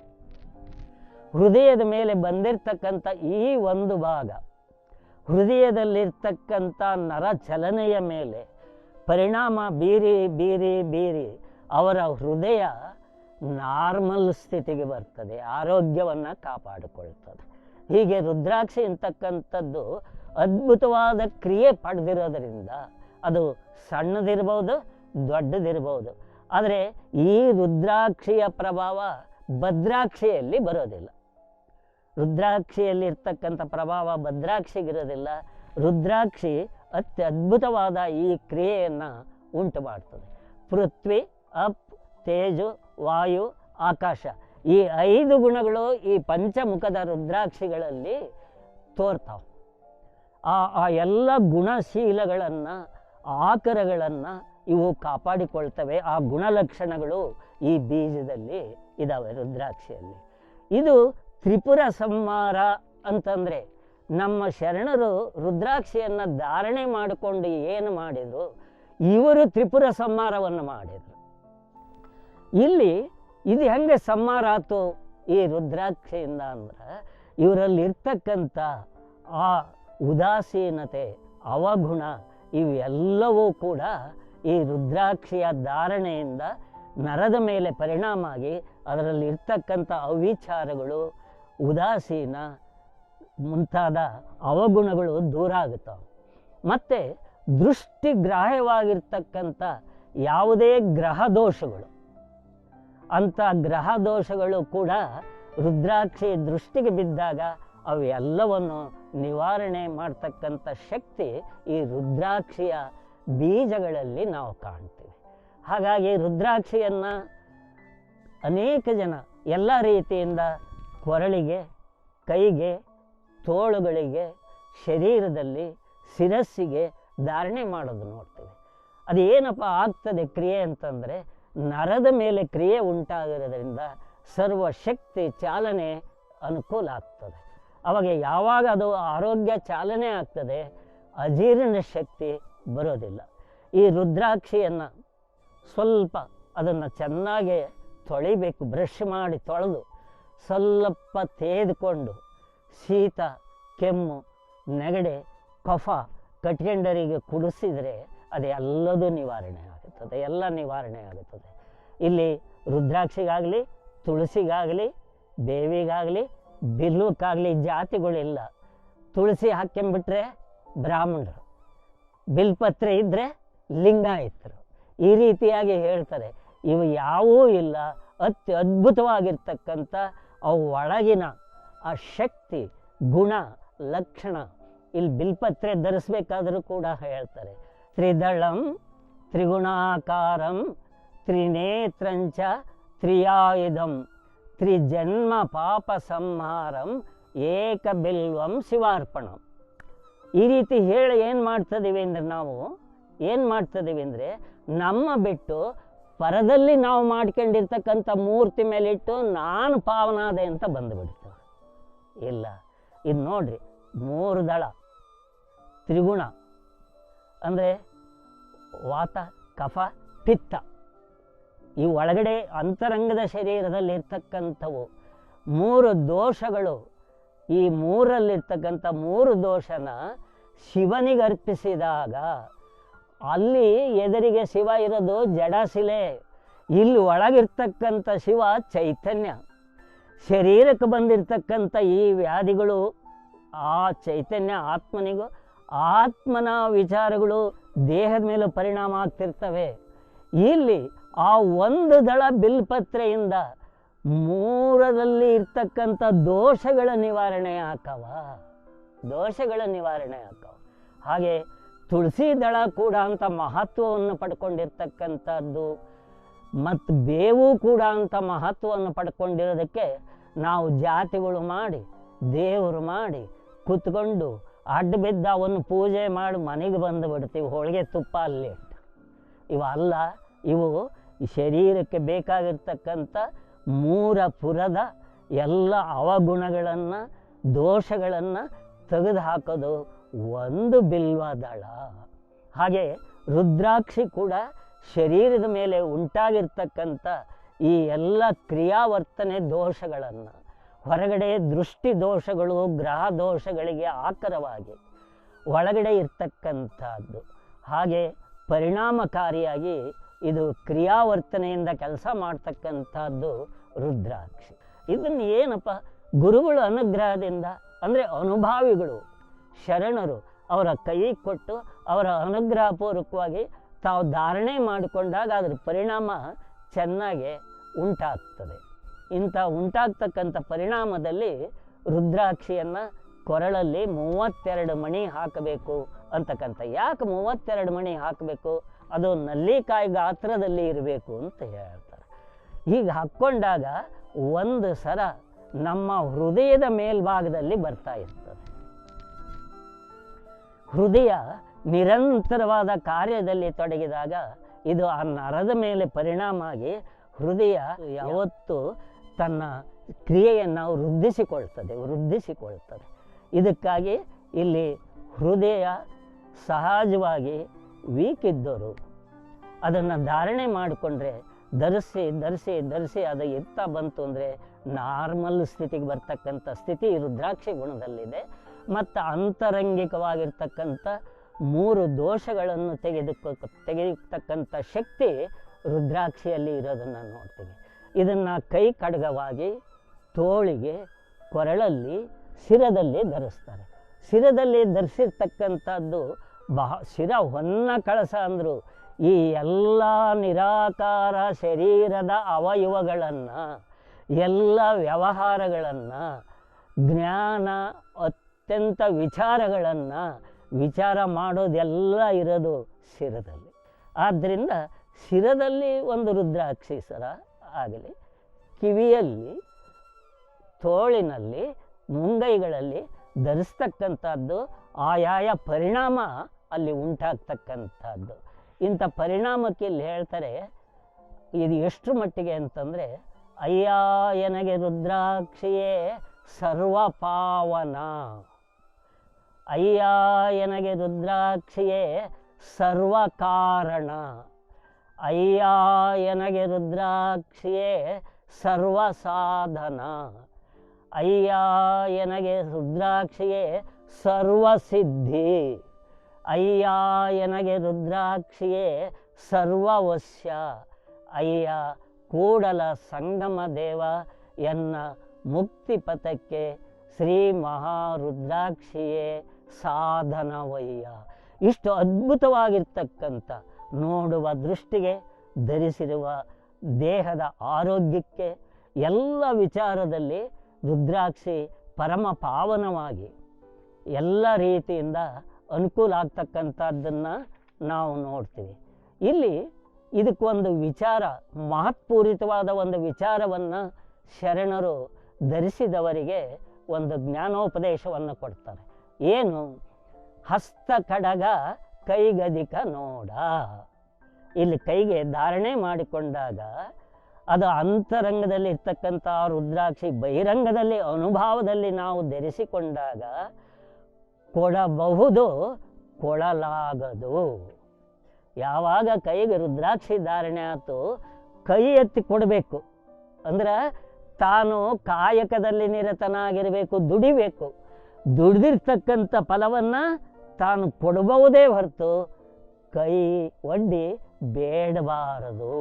ಹೃದಯದ ಮೇಲೆ ಬಂದಿರತಕ್ಕಂಥ ಈ ಒಂದು ಭಾಗ ಹೃದಯದಲ್ಲಿರ್ತಕ್ಕಂಥ ನರ ಚಲನೆಯ ಮೇಲೆ ಪರಿಣಾಮ ಬೀರಿ ಅವರ ಹೃದಯ ನಾರ್ಮಲ್ ಸ್ಥಿತಿಗೆ ಬರ್ತದೆ, ಆರೋಗ್ಯವನ್ನು ಕಾಪಾಡಿಕೊಳ್ತದೆ. ಹೀಗೆ ರುದ್ರಾಕ್ಷಿ ಅಂತಕ್ಕಂಥದ್ದು ಅದ್ಭುತವಾದ ಕ್ರಿಯೆ ಪಡೆದಿರೋದರಿಂದ ಅದು ಸಣ್ಣದಿರ್ಬೋದು, ದೊಡ್ಡದಿರ್ಬೋದು. ಆದರೆ ಈ ರುದ್ರಾಕ್ಷಿಯ ಪ್ರಭಾವ ಭದ್ರಾಕ್ಷಿಯಲ್ಲಿ ಬರೋದಿಲ್ಲ. ರುದ್ರಾಕ್ಷಿಯಲ್ಲಿರ್ತಕ್ಕಂಥ ಪ್ರಭಾವ ಭದ್ರಾಕ್ಷಿಗಿರೋದಿಲ್ಲ. ರುದ್ರಾಕ್ಷಿ ಅತ್ಯದ್ಭುತವಾದ ಈ ಕ್ರಿಯೆಯನ್ನು ಉಂಟು ಮಾಡ್ತದೆ. ಪೃಥ್ವಿ, ಅಪ್, ತೇಜು, ವಾಯು, ಆಕಾಶ, ಈ 5 ಗುಣಗಳು ಈ ಪಂಚಮುಖದ ರುದ್ರಾಕ್ಷಿಗಳಲ್ಲಿ ತೋರ್ತಾವೆ. ಆ ಎಲ್ಲ ಗುಣಶೀಲಗಳನ್ನು, ಆಕರಗಳನ್ನು ಇವು ಕಾಪಾಡಿಕೊಳ್ತವೆ. ಆ ಗುಣಲಕ್ಷಣಗಳು ಈ ಬೀಜದಲ್ಲಿ ಇದ್ದಾವೆ, ರುದ್ರಾಕ್ಷಿಯಲ್ಲಿ. ಇದು ತ್ರಿಪುರ ಸಂಹಾರ ಅಂತಂದರೆ ನಮ್ಮ ಶರಣರು ರುದ್ರಾಕ್ಷಿಯನ್ನು ಧಾರಣೆ ಮಾಡಿಕೊಂಡು ಏನು ಮಾಡಿದರು, ಇವರು ತ್ರಿಪುರ ಸಂಹಾರವನ್ನು ಮಾಡಿದರು. ಇಲ್ಲಿ ಇದು ಹೆಂಗೆ ಸಂಹಾರ ಆಯ್ತು ಈ ರುದ್ರಾಕ್ಷಿಯಿಂದ ಅಂದ್ರೆ, ಇವರಲ್ಲಿರ್ತಕ್ಕಂಥ ಆ ಉದಾಸೀನತೆ, ಅವಗುಣ ಇವೆಲ್ಲವೂ ಕೂಡ ಈ ರುದ್ರಾಕ್ಷಿಯ ಧಾರಣೆಯಿಂದ ನರದ ಮೇಲೆ ಪರಿಣಾಮ ಆಗಿ ಅದರಲ್ಲಿ ಇರ್ತಕ್ಕಂಥ ಅವಿಚಾರಗಳು, ಉದಾಸೀನ ಮುಂತಾದ ಅವಗುಣಗಳು ದೂರ ಆಗುತ್ತವೆ. ಮತ್ತು ದೃಷ್ಟಿಗ್ರಾಹ್ಯವಾಗಿರ್ತಕ್ಕಂಥ ಯಾವುದೇ ಗ್ರಹ ದೋಷಗಳು, ಅಂಥ ಗ್ರಹ ದೋಷಗಳು ಕೂಡ ರುದ್ರಾಕ್ಷಿ ದೃಷ್ಟಿಗೆ ಬಿದ್ದಾಗ ಅವೆಲ್ಲವನ್ನು ನಿವಾರಣೆ ಮಾಡ್ತಕ್ಕಂಥ ಶಕ್ತಿ ಈ ರುದ್ರಾಕ್ಷಿಯ ಬೀಜಗಳಲ್ಲಿ ನಾವು ಕಾಣ್ತೀವಿ. ಹಾಗಾಗಿ ರುದ್ರಾಕ್ಷಿಯನ್ನು ಅನೇಕ ಜನ ಎಲ್ಲ ರೀತಿಯಿಂದ ಕೊರಳಿಗೆ, ಕೈಗೆ, ತೋಳುಗಳಿಗೆ, ಶರೀರದಲ್ಲಿ, ಶಿರಸ್ಸಿಗೆ ಧಾರಣೆ ಮಾಡೋದು ನೋಡ್ತೀವಿ. ಅದು ಏನಪ್ಪ ಆಗ್ತದೆ ಕ್ರಿಯೆ ಅಂತಂದರೆ, ನರದ ಮೇಲೆ ಕ್ರಿಯೆ ಉಂಟಾಗಿರೋದ್ರಿಂದ ಸರ್ವಶಕ್ತಿ ಚಾಲನೆ ಅನುಕೂಲ ಆಗ್ತದೆ. ಅವಾಗ ಯಾವಾಗ ಅದು ಆರೋಗ್ಯ ಚಾಲನೆ ಆಗ್ತದೆ, ಅಜೀರ್ಣ ಶಕ್ತಿ ಬರೋದಿಲ್ಲ. ಈ ರುದ್ರಾಕ್ಷಿಯನ್ನು ಸ್ವಲ್ಪ ಅದನ್ನು ಚೆನ್ನಾಗಿ ತೊಳಿಬೇಕು, ಬ್ರಷ್ ಮಾಡಿ ತೊಳೆದು ಸ್ವಲ್ಪ ತೇದ್ಕೊಂಡು ಶೀತ, ಕೆಮ್ಮು, ನೆಗಡೆ, ಕಫ ಕಟ್ಕೊಂಡರಿಗೆ ಕುಡಿಸಿದರೆ ಅದೆಲ್ಲದೂ ನಿವಾರಣೆ ಆಗುತ್ತದೆ, ಎಲ್ಲ ನಿವಾರಣೆ ಆಗುತ್ತದೆ. ಇಲ್ಲಿ ರುದ್ರಾಕ್ಷಿಗಾಗಲಿ, ತುಳಸಿಗಾಗಲಿ, ಬೇವಿಗಾಗಲಿ, ಬಿಲ್ವಕ್ಕಾಗಲಿ ಜಾತಿಗಳಿಲ್ಲ. ತುಳಸಿ ಹಾಕ್ಕೊಂಬಿಟ್ರೆ ಬ್ರಾಹ್ಮಣರು, ಬಿಲ್ಪತ್ರೆ ಇದ್ದರೆ ಲಿಂಗಾಯತರು, ಈ ರೀತಿಯಾಗಿ ಹೇಳ್ತಾರೆ. ಇವು ಯಾವೂ ಇಲ್ಲ. ಅದ್ಭುತವಾಗಿರ್ತಕ್ಕಂಥ ಅವು ಒಳಗಿನ ಆ ಶಕ್ತಿ, ಗುಣ, ಲಕ್ಷಣ. ಇಲ್ಲಿ ಬಿಲ್ಪತ್ರೆ ಧರಿಸ್ಬೇಕಾದರೂ ಕೂಡ ಹೇಳ್ತಾರೆ, ತ್ರಿದಳಂ ತ್ರಿಗುಣಾಕಾರಂ ತ್ರಿನೇತ್ರಂಚ ತ್ರಿಯಾಯುಧಂ ತ್ರಿಜನ್ಮ ಪಾಪ ಸಂಹಾರಂ ಏಕ ಬಿಲ್ವಂ ಶಿವಾರ್ಪಣಂ. ಈ ರೀತಿ ಹೇಳಿ ಏನು ಮಾಡ್ತಿದ್ದೀವಿ ಅಂದರೆ, ನಾವು ಏನು ಮಾಡ್ತಿದ್ದೀವಿ ಅಂದರೆ, ನಮ್ಮ ಬಿಟ್ಟು ಪರದಲ್ಲಿ ನಾವು ಮಾಡ್ಕೊಂಡಿರ್ತಕ್ಕಂಥ ಮೂರ್ತಿ ಮೇಲಿಟ್ಟು ನಾನು ಪಾವನಾದೆ ಅಂತ ಬಂದುಬಿಡ್ತೇವೆ. ಇಲ್ಲ, ಇದು ನೋಡ್ರಿ, 3 ದಳ ತ್ರಿಗುಣ ಅಂದರೆ ವಾತ, ಕಫ, ಪಿತ್ತ. ಈ ಒಳಗಡೆ ಅಂತರಂಗದ ಶರೀರದಲ್ಲಿರ್ತಕ್ಕಂಥವು 3 ದೋಷಗಳು. ಈ 3ರಲ್ಲಿರ್ತಕ್ಕಂಥ 3 ದೋಷನ ಶಿವನಿಗೆ ಅರ್ಪಿಸಿದಾಗ ಅಲ್ಲಿ ಎದುರಿಗೆ ಶಿವ ಇರೋದು ಜಡಶಿಲೆ, ಇಲ್ಲಿ ಒಳಗಿರ್ತಕ್ಕಂಥ ಶಿವ ಚೈತನ್ಯ. ಶರೀರಕ್ಕೆ ಬಂದಿರತಕ್ಕಂಥ ಈ ವ್ಯಾಧಿಗಳು ಆ ಚೈತನ್ಯ ಆತ್ಮನಿಗೂ, ಆತ್ಮನ ವಿಚಾರಗಳು ದೇಹದ ಮೇಲೆ ಪರಿಣಾಮ ಆಗ್ತಿರ್ತವೆ. ಇಲ್ಲಿ ಆ 1 ದಳ ಬಿಲ್ಪತ್ರೆಯಿಂದ 3ರಲ್ಲಿ ಇರ್ತಕ್ಕಂಥ ದೋಷಗಳ ನಿವಾರಣೆ ಆಕವ, ದೋಷಗಳ ನಿವಾರಣೆ ಆಕವ. ಹಾಗೆ ತುಳಸಿ ದಳ ಕೂಡ ಅಂತ ಮಹತ್ವವನ್ನು ಪಡ್ಕೊಂಡಿರ್ತಕ್ಕಂಥದ್ದು, ಮತ್ತು ಬೇವು ಕೂಡ ಅಂತ ಮಹತ್ವವನ್ನು ಪಡ್ಕೊಂಡಿರೋದಕ್ಕೆ ನಾವು ಜಾತಿಗಳು ಮಾಡಿ ದೇವರು ಮಾಡಿ ಕೂತ್ಕೊಂಡು ಅಡ್ಡ ಬಿದ್ದ ಅವನ್ನು ಪೂಜೆ ಮಾಡಿ ಮನೆಗೆ ಬಂದು ಬಿಡ್ತೀವಿ, ಹೋಳಿಗೆ ತುಪ್ಪ ಅಲ್ಲಿ ಇಟ್ಟು. ಇವಲ್ಲ, ಇವು ಶರೀರಕ್ಕೆ ಬೇಕಾಗಿರ್ತಕ್ಕಂಥ ಮೂರ ಪುರದ ಎಲ್ಲ ಅವಗುಣಗಳನ್ನು ದೋಷಗಳನ್ನು ತೆಗೆದು ಹಾಕೋದು ಒಂದು ಬಿಲ್ವ ದಳ. ಹಾಗೆ ರುದ್ರಾಕ್ಷಿ ಕೂಡ ಶರೀರದ ಮೇಲೆ ಉಂಟಾಗಿರ್ತಕ್ಕಂಥ ಈ ಎಲ್ಲ ಕ್ರಿಯಾವರ್ತನೆ ದೋಷಗಳನ್ನು, ಹೊರಗಡೆ ದೃಷ್ಟಿ ದೋಷಗಳು ಗ್ರಹ ದೋಷಗಳಿಗೆ ಆಕರವಾಗಿ ಒಳಗಡೆ ಇರ್ತಕ್ಕಂಥದ್ದು, ಹಾಗೆ ಪರಿಣಾಮಕಾರಿಯಾಗಿ ಇದು ಕ್ರಿಯಾವರ್ತನೆಯಿಂದ ಕೆಲಸ ಮಾಡ್ತಕ್ಕಂಥದ್ದು ರುದ್ರಾಕ್ಷಿ. ಇದನ್ನು ಏನಪ್ಪ ಗುರುಗಳ ಅನುಗ್ರಹದಿಂದ, ಅಂದರೆ ಅನುಭಾವಿಗಳು ಶರಣರು ಅವರ ಕೈ ಕೊಟ್ಟು ಅವರ ಅನುಗ್ರಹಪೂರ್ವಕವಾಗಿ ತಾವು ಧಾರಣೆ ಮಾಡಿಕೊಂಡಾಗ ಅದರ ಪರಿಣಾಮ ಚೆನ್ನಾಗಿ ಉಂಟಾಗ್ತದೆ. ಇಂಥ ಉಂಟಾಗ್ತಕ್ಕಂಥ ಪರಿಣಾಮದಲ್ಲಿ ರುದ್ರಾಕ್ಷಿಯನ್ನು ಕೊರಳಲ್ಲಿ 32 ಮಣಿ ಹಾಕಬೇಕು ಅಂತಕ್ಕಂಥ. ಯಾಕೆ 32 ಮಣಿ ಹಾಕಬೇಕು? ಅದು ನಲ್ಲಿಕಾಯಿ ಗಾತ್ರದಲ್ಲಿ ಇರಬೇಕು ಅಂತ ಹೇಳ್ತಾರೆ. ಹೀಗೆ ಹಾಕ್ಕೊಂಡಾಗ ಒಂದು ಸರ ನಮ್ಮ ಹೃದಯದ ಮೇಲ್ಭಾಗದಲ್ಲಿ ಬರ್ತಾ ಇರ್ತದೆ. ಹೃದಯ ನಿರಂತರವಾದ ಕಾರ್ಯದಲ್ಲಿ ತೊಡಗಿದಾಗ ಇದು ಆ ನರದ ಮೇಲೆ ಪರಿಣಾಮ ಆಗಿ ಹೃದಯ ಯಾವತ್ತೂ ತನ್ನ ಕ್ರಿಯೆಯನ್ನು ವೃದ್ಧಿಸಿಕೊಳ್ತದೆ. ಇದಕ್ಕಾಗಿ ಇಲ್ಲಿ ಹೃದಯ ಸಹಜವಾಗಿ ವೀಕ್ ಇದ್ದವರು ಅದನ್ನು ಧಾರಣೆ ಮಾಡಿಕೊಂಡ್ರೆ ಧರಿಸಿ ಅದು ಎತ್ತ ಬಂತು ಅಂದರೆ ನಾರ್ಮಲ್ ಸ್ಥಿತಿಗೆ ಬರ್ತಕ್ಕಂಥ ಸ್ಥಿತಿ ರುದ್ರಾಕ್ಷಿ ಗುಣದಲ್ಲಿದೆ. ಮತ್ತು ಅಂತರಂಗಿಕವಾಗಿರ್ತಕ್ಕಂಥ 3 ದೋಷಗಳನ್ನು ತೆಗೆಯತಕ್ಕಂಥ ಶಕ್ತಿ ರುದ್ರಾಕ್ಷಿಯಲ್ಲಿ ಇರೋದನ್ನು ನೋಡ್ತೀವಿ. ಇದನ್ನು ಕೈ ಖಡ್ಗವಾಗಿ, ತೋಳಿಗೆ, ಕೊರಳಲ್ಲಿ, ಶಿರದಲ್ಲಿ ಧರಿಸ್ತಾರೆ. ಶಿರದಲ್ಲಿ ಧರಿಸಿರ್ತಕ್ಕಂಥದ್ದು ಶಿರ ಹೊನ್ನ ಕಳಸ ಅಂದರು. ಈ ಎಲ್ಲ ನಿರಾಕಾರ ಶರೀರದ ಅವಯವಗಳನ್ನು, ಎಲ್ಲ ವ್ಯವಹಾರಗಳನ್ನು, ಜ್ಞಾನ ಅತ್ಯಂತ ವಿಚಾರಗಳನ್ನು ವಿಚಾರ ಮಾಡೋದೆಲ್ಲ ಇರೋದು ಶಿರದಲ್ಲಿ. ಆದ್ದರಿಂದ ಶಿರದಲ್ಲಿ ಒಂದು ರುದ್ರಾಕ್ಷಿ ಸರ ಆಗಲಿ, ಕಿವಿಯಲ್ಲಿ, ತೋಳಿನಲ್ಲಿ, ಮುಂಗೈಗಳಲ್ಲಿ ಧರಿಸ್ತಕ್ಕಂಥದ್ದು ಆಯಾಯ ಪರಿಣಾಮ ಅಲ್ಲಿ ಉಂಟಾಗ್ತಕ್ಕಂಥದ್ದು. ಇಂಥ ಪರಿಣಾಮಕ್ಕೆ ಇಲ್ಲಿ ಹೇಳ್ತಾರೆ ಇದು ಎಷ್ಟು ಮಟ್ಟಿಗೆ ಅಂತಂದರೆ, ಅಯ್ಯ ಎನಗೆ ರುದ್ರಾಕ್ಷಿಯೇ ಸರ್ವಪಾವನ, ಅಯ್ಯ ಎನಗೆ ರುದ್ರಾಕ್ಷಿಯೇ ಸರ್ವಕಾರಣ, ಅಯ್ಯ ಎನಗೆ ರುದ್ರಾಕ್ಷಿಯೇ ಸರ್ವಸಾಧನ, ಅಯ್ಯ ಎನಗೆ ರುದ್ರಾಕ್ಷಿಯೇ ಸರ್ವಸಿದ್ಧಿ, ಅಯ್ಯ ಎನಗೆ ರುದ್ರಾಕ್ಷಿಯೇ ಸರ್ವವಶ್ಯ, ಅಯ್ಯ ಕೂಡಲ ಸಂಗಮ ದೇವ ಎನ್ನ ಮುಕ್ತಿ ಪಥಕ್ಕೆ ಶ್ರೀ ಮಹಾರುದ್ರಾಕ್ಷಿಯೇ ಸಾಧನವಯ್ಯ. ಇಷ್ಟು ಅದ್ಭುತವಾಗಿರ್ತಕ್ಕಂಥ ನೋಡುವ ದೃಷ್ಟಿಗೆ, ಧರಿಸಿರುವ ದೇಹದ ಆರೋಗ್ಯಕ್ಕೆ, ಎಲ್ಲ ವಿಚಾರದಲ್ಲಿ ರುದ್ರಾಕ್ಷಿ ಪರಮ ಪಾವನವಾಗಿ ಎಲ್ಲ ರೀತಿಯಿಂದ ಅನುಕೂಲ ಆಗ್ತಕ್ಕಂಥದ್ದನ್ನು ನಾವು ನೋಡ್ತೀವಿ. ಇಲ್ಲಿ ಇದಕ್ಕೊಂದು ವಿಚಾರ, ಮಹತ್ಪೂರಿತವಾದ ಒಂದು ವಿಚಾರವನ್ನು ಶರಣರು ಧರಿಸಿದವರಿಗೆ ಒಂದು ಜ್ಞಾನೋಪದೇಶವನ್ನು ಕೊಡ್ತಾರೆ. ಏನು? ಹಸ್ತ ಕಡಗ ಕೈಗದಿಕ ನೋಡ. ಇಲ್ಲಿ ಕೈಗೆ ಧಾರಣೆ ಮಾಡಿಕೊಂಡಾಗ ಅದು ಅಂತರಂಗದಲ್ಲಿ ಇರ್ತಕ್ಕಂಥ ರುದ್ರಾಕ್ಷಿ ಬಹಿರಂಗದಲ್ಲಿ ಅನುಭವದಲ್ಲಿ ನಾವು ಧರಿಸಿಕೊಂಡಾಗ ಕೊಡಬಹುದು, ಕೊಡಲಾಗದು. ಯಾವಾಗ ಕೈಗೆ ರುದ್ರಾಕ್ಷಿ ಧಾರಣೆ ಆಯ್ತು, ಕೈ ಎತ್ತಿ ಕೊಡಬೇಕು. ಅಂದ್ರೆ ತಾನು ಕಾಯಕದಲ್ಲಿ ನಿರತನಾಗಿರಬೇಕು, ದುಡಿಬೇಕು. ದುಡಿದಿರ್ತಕ್ಕಂಥ ಫಲವನ್ನು ತಾನು ಕೊಡಬಹುದೇ ಹೊರತು ಕೈ ಒಡ್ಡಿ ಬೇಡಬಾರದು.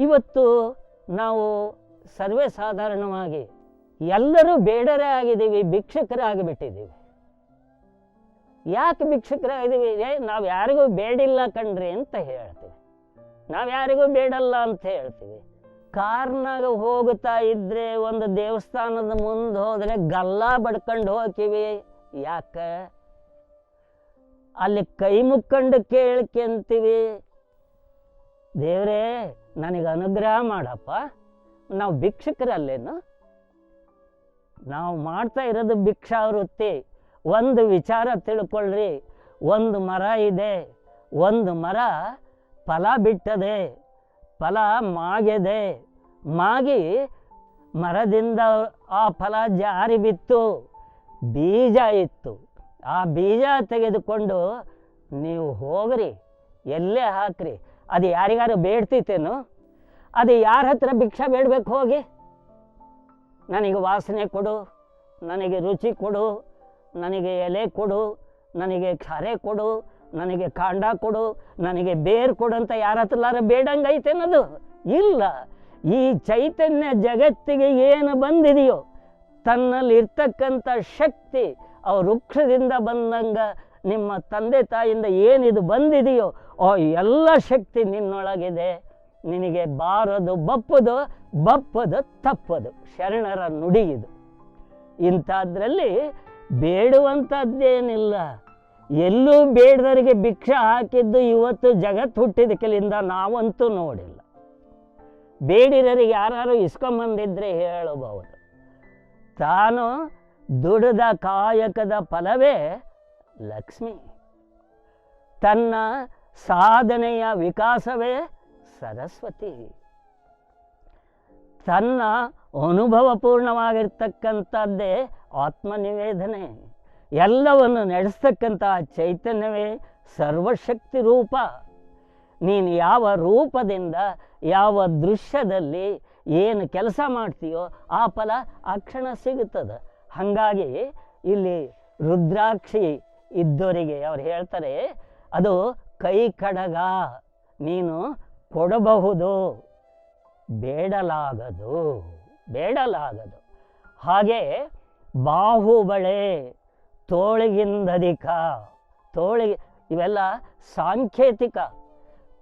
ಇವತ್ತು ನಾವು ಸರ್ವೇ ಸಾಧಾರಣವಾಗಿ ಎಲ್ಲರೂ ಬೇಡರೇ ಆಗಿದ್ದೀವಿ, ಭಿಕ್ಷುಕರಾಗಿಬಿಟ್ಟಿದ್ದೀವಿ. ಯಾಕೆ ಭಿಕ್ಷುಕರಾಗಿದ್ದೀವಿ? ನಾವು ಯಾರಿಗೂ ಬೇಡಿಲ್ಲ ಕಣ್ರಿ ಅಂತ ಹೇಳ್ತೀವಿ, ನಾವು ಯಾರಿಗೂ ಬೇಡಲ್ಲ ಅಂತ ಹೇಳ್ತೀವಿ. ಕಾರ್ನಾಗ ಹೋಗ್ತಾ ಇದ್ರೆ ಒಂದು ದೇವಸ್ಥಾನದ ಮುಂದೆ ಹೋದರೆ ಗಲ್ಲ ಬಡ್ಕೊಂಡು ಹೋಗ್ತೀವಿ. ಯಾಕೆ? ಅಲ್ಲಿ ಕೈ ಮುಕ್ಕೊಂಡು ಕೇಳ್ಕೊಂತೀವಿ, ದೇವರೇ ನನಗೆ ಅನುಗ್ರಹ ಮಾಡಪ್ಪ. ನಾವು ಭಿಕ್ಷುಕರಲ್ಲೇನು? ನಾವು ಮಾಡ್ತಾ ಇರೋದು ಭಿಕ್ಷಾವೃತ್ತಿ. ಒಂದು ವಿಚಾರ ತಿಳ್ಕೊಳ್ರಿ, ಒಂದು ಮರ ಇದೆ, ಒಂದು ಮರ ಫಲ ಬಿಟ್ಟದೆ, ಫಲ ಮಾಗಿದೆ, ಮಾಗಿ ಮರದಿಂದ ಆ ಫಲ ಜಾರಿ ಬಿತ್ತು, ಬೀಜ ಇತ್ತು. ಆ ಬೀಜ ತೆಗೆದುಕೊಂಡು ನೀವು ಹೋಗ್ರಿ, ಎಲ್ಲೇ ಹಾಕ್ರಿ, ಅದು ಯಾರಿಗಾರು ಬೇಡ್ತಿತ್ತೇನು? ಅದು ಯಾರ ಹತ್ರ ಭಿಕ್ಷಾ ಬೇಡಬೇಕು? ಹೋಗಿ ನನಗೆ ವಾಸನೆ ಕೊಡು, ನನಗೆ ರುಚಿ ಕೊಡು, ನನಗೆ ಎಲೆ ಕೊಡು, ನನಗೆ ಖರೆ ಕೊಡು, ನನಗೆ ಕಾಂಡ ಕೊಡು, ನನಗೆ ಬೇರು ಕೊಡು ಅಂತ ಯಾರ ಹತ್ರಲಾರ ಬೇಡಂಗೈತೇನದು? ಇಲ್ಲ. ಈ ಚೈತನ್ಯ ಜಗತ್ತಿಗೆ ಏನು ಬಂದಿದೆಯೋ ತನ್ನಲ್ಲಿ ಇರ್ತಕ್ಕಂಥ ಶಕ್ತಿ, ಅವ ವೃಕ್ಷದಿಂದ ಬಂದಂಗ ನಿಮ್ಮ ತಂದೆ ತಾಯಿಯಿಂದ ಏನಿದು ಬಂದಿದೆಯೋ ಆ ಎಲ್ಲ ಶಕ್ತಿ ನಿನ್ನೊಳಗಿದೆ. ನಿನಗೆ ಬಾರದು ಬಪ್ಪದು, ಬಪ್ಪದು ತಪ್ಪದು, ಶರಣರ ನುಡಿ ಇದು. ಇಂಥದ್ರಲ್ಲಿ ಬೇಡುವಂಥದ್ದೇನಿಲ್ಲ. ಎಲ್ಲೂ ಬೇಡದವರಿಗೆ ಭಿಕ್ಷೆ ಹಾಕಿದ್ದು ಇವತ್ತು ಜಗತ್ತು ಹುಟ್ಟಿದ ಕೆಲಿಂದ ನಾವಂತೂ ನೋಡಿಲ್ಲ. ಬೇಡಿರರಿಗೆ ಯಾರು ಇಸ್ಕೊಂಬಂದಿದ್ರೆ ಹೇಳಬಹುದು. ತಾನು ದುಡಿದ ಕಾಯಕದ ಫಲವೇ ಲಕ್ಷ್ಮಿ, ತನ್ನ ಸಾಧನೆಯ ವಿಕಾಸವೇ ಸರಸ್ವತಿ, ತನ್ನ ಅನುಭವಪೂರ್ಣವಾಗಿರ್ತಕ್ಕಂಥದ್ದೇ ಆತ್ಮನಿವೇದನೆ, ಎಲ್ಲವನ್ನು ನಡೆಸ್ತಕ್ಕಂಥ ಚೈತನ್ಯವೇ ಸರ್ವಶಕ್ತಿ ರೂಪ. ನೀನು ಯಾವ ರೂಪದಿಂದ ಯಾವ ದೃಶ್ಯದಲ್ಲಿ ಏನು ಕೆಲಸ ಮಾಡ್ತೀಯೋ ಆ ಫಲ ಆ ಕ್ಷಣ ಸಿಗುತ್ತದೆ. ಹಾಗಾಗಿ ಇಲ್ಲಿ ರುದ್ರಾಕ್ಷಿ ಇದ್ದವರಿಗೆ ಅವ್ರು ಹೇಳ್ತಾರೆ, ಅದು ಕೈ ಕಡಗ, ನೀನು ಕೊಡಬಹುದು, ಬೇಡಲಾಗದು, ಬೇಡಲಾಗದು. ಹಾಗೆ ಬಾಹುಬಳೆ, ತೋಳಿಗಿಂದಧಿಕ, ತೋಳಿಗೆ, ಇವೆಲ್ಲ ಸಾಂಕೇತಿಕ.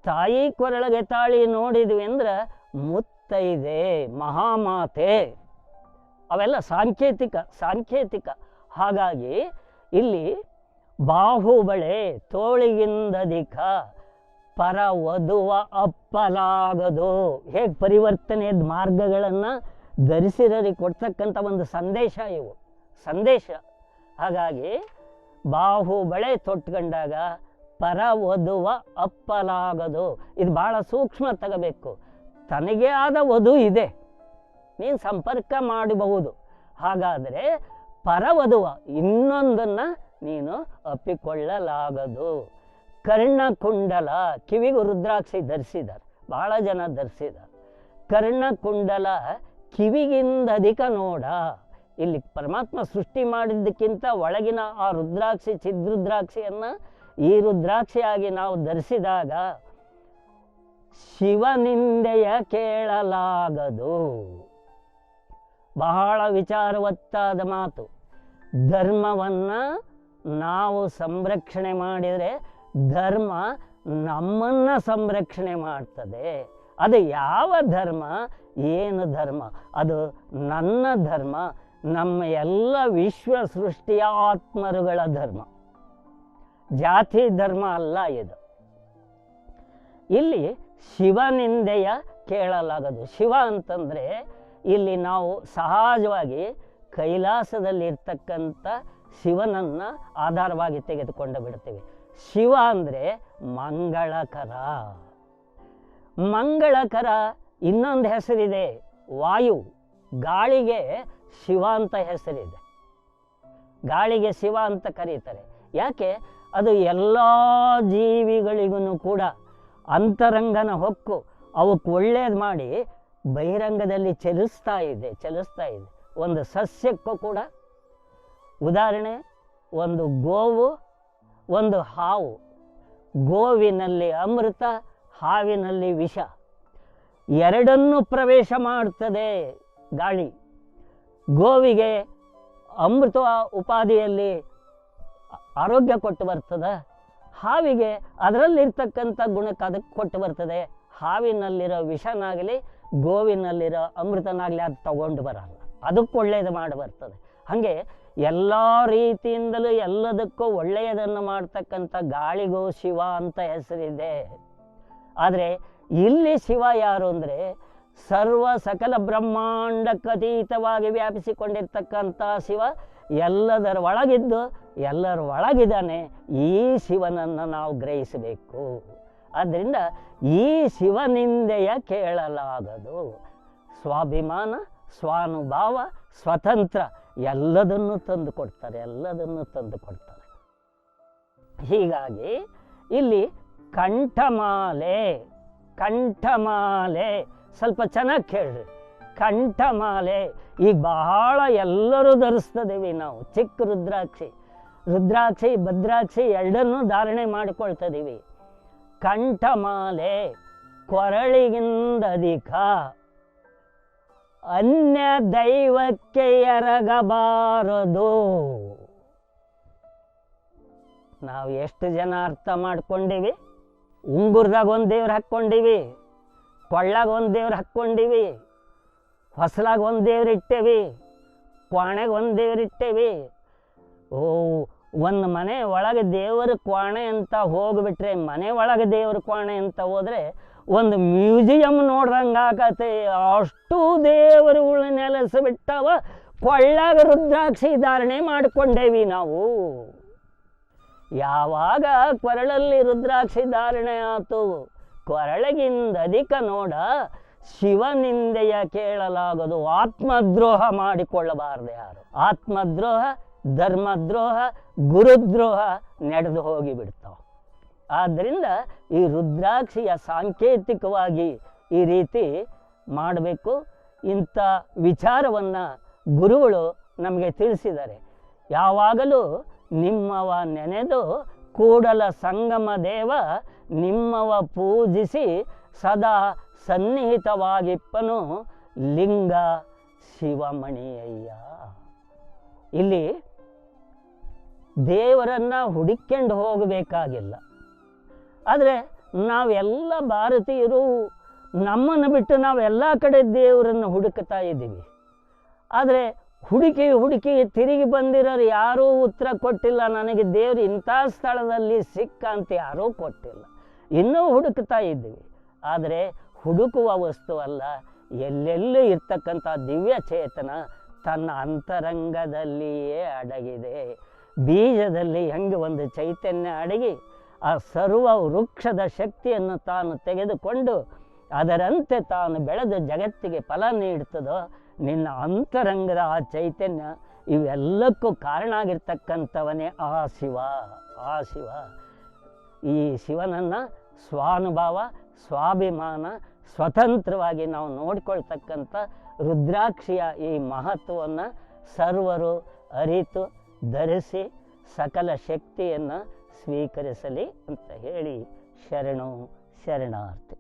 ತಾಯಿ ಕೊರಳಿಗೆ ತಾಳಿ ನೋಡಿದ್ವಿ ಅಂದ್ರೆ ಮುತ್ತೈದೆ, ಮಹಾಮಾತೆ, ಅವೆಲ್ಲ ಸಾಂಕೇತಿಕ. ಹಾಗಾಗಿ ಇಲ್ಲಿ ಬಾಹುಬಳೆ, ತೋಳಿಗಿಂದಧಿಕ, ಪರವಧುವ ಅಪ್ಪಲಾಗದು. ಹೇಗೆ ಪರಿವರ್ತನೆಯ ಮಾರ್ಗಗಳನ್ನು ಧರಿಸಿರರಿಗೆ ಕೊಡ್ತಕ್ಕಂಥ ಒಂದು ಸಂದೇಶ ಇವು, ಸಂದೇಶ. ಹಾಗಾಗಿ ಬಾಹುಬಳೆ ತೊಟ್ಕೊಂಡಾಗ ಪರವಧುವ ಅಪ್ಪಲಾಗದು. ಇದು ಭಾಳ ಸೂಕ್ಷ್ಮ ತಗೋಬೇಕು. ತನಗೆ ಆದ ವಧು ಇದೆ, ನೀನು ಸಂಪರ್ಕ ಮಾಡಬಹುದು. ಹಾಗಾದರೆ ಪರವಧುವ ಇನ್ನೊಂದನ್ನು ನೀನು ಅಪ್ಪಿಕೊಳ್ಳಲಾಗದು. ಕರ್ಣಕುಂಡಲ, ಕಿವಿಗೂ ರುದ್ರಾಕ್ಷಿ ಧರಿಸಿದ್ದಾರೆ, ಭಾಳ ಜನ ಧರಿಸಿದ್ದಾರೆ. ಕರ್ಣಕುಂಡಲ ಕಿವಿಗಿಂದ ಅಧಿಕ ನೋಡ. ಇಲ್ಲಿ ಪರಮಾತ್ಮ ಸೃಷ್ಟಿ ಮಾಡಿದ್ದಕ್ಕಿಂತ ಒಳಗಿನ ಆ ರುದ್ರಾಕ್ಷಿ, ಚಿದ್ರುದ್ರಾಕ್ಷಿಯನ್ನು ಈ ರುದ್ರಾಕ್ಷಿಯಾಗಿ ನಾವು ಧರಿಸಿದಾಗ ಶಿವನಿಂದೆಯ ಕೇಳಲಾಗದು. ಬಹಳ ವಿಚಾರವತ್ತಾದ ಮಾತು. ಧರ್ಮವನ್ನು ನಾವು ಸಂರಕ್ಷಣೆ ಮಾಡಿದರೆ ಧರ್ಮ ನಮ್ಮನ್ನು ಸಂರಕ್ಷಣೆ ಮಾಡ್ತದೆ. ಅದು ಯಾವ ಧರ್ಮ, ಏನು ಧರ್ಮ? ಅದು ನನ್ನ ಧರ್ಮ, ನಮ್ಮ ಎಲ್ಲ ವಿಶ್ವ ಸೃಷ್ಟಿಯ ಆತ್ಮರುಗಳ ಧರ್ಮ, ಜಾತಿ ಧರ್ಮ ಅಲ್ಲ ಇದು. ಇಲ್ಲಿ ಶಿವನಿಂದೆಯ ಕೇಳಲಾಗದು. ಶಿವ ಅಂತಂದರೆ ಇಲ್ಲಿ ನಾವು ಸಹಜವಾಗಿ ಕೈಲಾಸದಲ್ಲಿ ಇರ್ತಕ್ಕಂಥ ಶಿವನನ್ನು ಆಧಾರವಾಗಿ ತೆಗೆದುಕೊಂಡು ಬಿಡ್ತೀವಿ. ಶಿವ ಅಂದರೆ ಮಂಗಳಕರ. ಮಂಗಳಕರ ಇನ್ನೊಂದು ಹೆಸರಿದೆ, ವಾಯು. ಗಾಳಿಗೆ ಶಿವ ಅಂತ ಹೆಸರಿದೆ, ಗಾಳಿಗೆ ಶಿವ ಅಂತ ಕರೀತಾರೆ. ಯಾಕೆ? ಅದು ಎಲ್ಲ ಜೀವಿಗಳಿಗೂ ಕೂಡ ಅಂತರಂಗನ ಹೊಕ್ಕು ಅವಕ್ಕೆ ಒಳ್ಳೇದು ಮಾಡಿ ಬಹಿರಂಗದಲ್ಲಿ ಚಲಿಸ್ತಾ ಇದೆ. ಒಂದು ಸಸ್ಯಕ್ಕೂ ಕೂಡ ಉದಾಹರಣೆ, ಒಂದು ಗೋವು, ಒಂದು ಹಾವು. ಗೋವಿನಲ್ಲಿ ಅಮೃತ, ಹಾವಿನಲ್ಲಿ ವಿಷ, ಎರಡನ್ನೂ ಪ್ರವೇಶ ಮಾಡ್ತದೆ ಗಾಳಿ. ಗೋವಿಗೆ ಅಮೃತ ಉಪಾಧಿಯಲ್ಲಿ ಆರೋಗ್ಯ ಕೊಟ್ಟು ಬರ್ತದೆ, ಹಾವಿಗೆ ಅದರಲ್ಲಿರ್ತಕ್ಕಂಥ ಗುಣಕ್ಕೆ ಅದಕ್ಕೆ ಕೊಟ್ಟು ಬರ್ತದೆ. ಹಾವಿನಲ್ಲಿರೋ ವಿಷನಾಗಲಿ ಗೋವಿನಲ್ಲಿರೋ ಅಮೃತನಾಗಲಿ ಅದು ತಗೊಂಡು ಬರಲ್ಲ, ಅದಕ್ಕೆ ಒಳ್ಳೇದು ಮಾಡಿ ಬರ್ತದೆ. ಹಾಗೆ ಎಲ್ಲ ರೀತಿಯಿಂದಲೂ ಎಲ್ಲದಕ್ಕೂ ಒಳ್ಳೆಯದನ್ನು ಮಾಡ್ತಕ್ಕಂಥ ಗಾಳಿಗೂ ಶಿವ ಅಂತ ಹೆಸರಿದೆ. ಆದರೆ ಇಲ್ಲಿ ಶಿವ ಯಾರು ಅಂದರೆ ಸರ್ವ ಸಕಲ ಬ್ರಹ್ಮಾಂಡಕ್ಕತೀತವಾಗಿ ವ್ಯಾಪಿಸಿಕೊಂಡಿರ್ತಕ್ಕಂಥ ಶಿವ ಎಲ್ಲದರ ಒಳಗಿದ್ದು ಎಲ್ಲರ ಒಳಗಿದ್ದಾನೆ. ಈ ಶಿವನನ್ನು ನಾವು ಗ್ರಹಿಸಬೇಕು. ಆದ್ದರಿಂದ ಈ ಶಿವನಿಂದೆಯ ಕೇಳಲಾಗದು. ಸ್ವಾಭಿಮಾನ, ಸ್ವಾನುಭಾವ, ಸ್ವತಂತ್ರ ಎಲ್ಲದನ್ನು ತಂದು ಕೊಡ್ತಾರೆ, ಎಲ್ಲದನ್ನು ತಂದು ಕೊಡ್ತಾರೆ. ಹೀಗಾಗಿ ಇಲ್ಲಿ ಕಂಠಮಾಲೆ, ಕಂಠಮಾಲೆ ಸ್ವಲ್ಪ ಚೆನ್ನಾಗಿ ಕೇಳ್ರಿ. ಕಂಠಮಾಲೆ ಈಗ ಬಹಳ ಎಲ್ಲರೂ ಧರಿಸ್ತದೇವಿ ನಾವು. ಚಿಕ್ಕ ರುದ್ರಾಕ್ಷಿ, ರುದ್ರಾಕ್ಷಿ ಭದ್ರಾಕ್ಷಿ ಎರಡನ್ನೂ ಧಾರಣೆ ಮಾಡಿಕೊಳ್ತಿದ್ದೀವಿ. ಕಂಠಮಾಲೆ ಕೊರಳಿಗಿಂದ ಅಧಿಕ, ಅನ್ಯ ದೈವಕ್ಕೆ ಎರಗಬಾರದು. ನಾವು ಎಷ್ಟು ಜನ ಅರ್ಥ ಮಾಡ್ಕೊಂಡಿವಿ? ಉಂಗುರದಾಗ ಒಂದು ದೇವ್ರು ಹಾಕ್ಕೊಂಡಿವಿ, ಕೊಳ್ಳಾಗ ಒಂದು ದೇವ್ರು ಹಾಕ್ಕೊಂಡಿವಿ, ಹೊಸಲಾಗ ಒಂದು ದೇವ್ರು ಇಟ್ಟೇವಿ, ಕ್ವಾಣೆಗೆ ಒಂದು ದೇವ್ರು ಇಟ್ಟೇವಿ. ಒಂದು ಮನೆ ಒಳಗೆ ದೇವರ ಕ್ವಾಣೆ ಅಂತ ಹೋಗ್ಬಿಟ್ರೆ, ಮನೆ ಒಳಗೆ ದೇವ್ರ ಕ್ವಾಣೆ ಅಂತ ಹೋದರೆ ಒಂದು ಮ್ಯೂಸಿಯಂ ನೋಡ್ದಂಗೆ ಆಗತ್ತೆ. ಅಷ್ಟು ದೇವರುಗಳು ನೆಲೆಸಿಬಿಟ್ಟವ. ಕೊಳ್ಳಾಗ ರುದ್ರಾಕ್ಷಿ ಧಾರಣೆ ಮಾಡಿಕೊಂಡೇವಿ ನಾವು. ಯಾವಾಗ ಕೊರಳಲ್ಲಿ ರುದ್ರಾಕ್ಷಿ ಧಾರಣೆ ಆತು, ಕೊರಳಗಿಂದ ಅಧಿಕ ನೋಡ ಶಿವನಿಂದೆಯ ಕೇಳಲಾಗದು. ಆತ್ಮದ್ರೋಹ ಮಾಡಿಕೊಳ್ಳಬಾರದು ಯಾರು. ಆತ್ಮದ್ರೋಹ, ಧರ್ಮದ್ರೋಹ, ಗುರುದ್ರೋಹ ನಡೆದು ಹೋಗಿಬಿಡ್ತಾವೆ. ಆದ್ದರಿಂದ ಈ ರುದ್ರಾಕ್ಷಿಯ ಸಾಂಕೇತಿಕವಾಗಿ ಈ ರೀತಿ ಮಾಡಬೇಕು. ಇಂಥ ವಿಚಾರವನ್ನು ಗುರುಗಳು ನಮಗೆ ತಿಳಿಸಿದ್ದಾರೆ. ಯಾವಾಗಲೂ ನಿಮ್ಮವ ನೆನೆದು ಕೂಡಲ ಸಂಗಮ ದೇವ ನಿಮ್ಮವ ಪೂಜಿಸಿ ಸದಾ ಸನ್ನಿಹಿತವಾಗಿಪ್ಪನು ಲಿಂಗ ಶಿವಮಣಿಯಯ್ಯ. ಇಲ್ಲಿ ದೇವರನ್ನು ಹುಡುಕೊಂಡು ಹೋಗಬೇಕಾಗಿಲ್ಲ. ಆದರೆ ನಾವೆಲ್ಲ ಭಾರತೀಯರು ನಮ್ಮನ್ನು ಬಿಟ್ಟು ನಾವೆಲ್ಲ ಕಡೆ ದೇವರನ್ನು ಹುಡುಕ್ತಾ ಇದ್ದೀವಿ. ಆದರೆ ಹುಡುಕಿ ತಿರುಗಿ ಬಂದಿರೋರು ಯಾರೂ ಉತ್ತರ ಕೊಟ್ಟಿಲ್ಲ. ನನಗೆ ದೇವರು ಇಂಥ ಸ್ಥಳದಲ್ಲಿ ಸಿಕ್ಕ ಅಂತ ಯಾರೂ ಕೊಟ್ಟಿಲ್ಲ. ಇನ್ನೂ ಹುಡುಕ್ತಾ ಇದ್ದೀವಿ. ಆದರೆ ಹುಡುಕುವ ವಸ್ತು ಅಲ್ಲ, ಎಲ್ಲೆಲ್ಲೂ ಇರ್ತಕ್ಕಂಥ ದಿವ್ಯ ಚೇತನ ತನ್ನ ಅಂತರಂಗದಲ್ಲಿಯೇ ಅಡಗಿದೆ. ಬೀಜದಲ್ಲಿ ಹೆಂಗೆ ಒಂದು ಚೈತನ್ಯ ಅಡಗಿ ಆ ಸರ್ವ ವೃಕ್ಷದ ಶಕ್ತಿಯನ್ನು ತಾನು ತೆಗೆದುಕೊಂಡು ಅದರಂತೆ ತಾನು ಬೆಳೆದು ಜಗತ್ತಿಗೆ ಫಲ ನೀಡುತ್ತದೋ, ನಿನ್ನ ಅಂತರಂಗದ ಆ ಚೈತನ್ಯ ಇವೆಲ್ಲಕ್ಕೂ ಕಾರಣ ಆಗಿರ್ತಕ್ಕಂಥವನೇ ಆ ಶಿವ. ಆ ಶಿವ, ಈ ಶಿವನನ್ನು ಸ್ವಾನುಭಾವ, ಸ್ವಾಭಿಮಾನ, ಸ್ವತಂತ್ರವಾಗಿ ನಾವು ನೋಡಿಕೊಳ್ತಕ್ಕಂಥ ರುದ್ರಾಕ್ಷಿಯ ಈ ಮಹತ್ವವನ್ನು ಸರ್ವರು ಅರಿತು ಧರಿಸಿ ಸಕಲ ಶಕ್ತಿಯನ್ನು ಸ್ವೀಕರಿಸಲಿ ಅಂತ ಹೇಳಿ ಶರಣು ಶರಣಾರ್ಥಿ.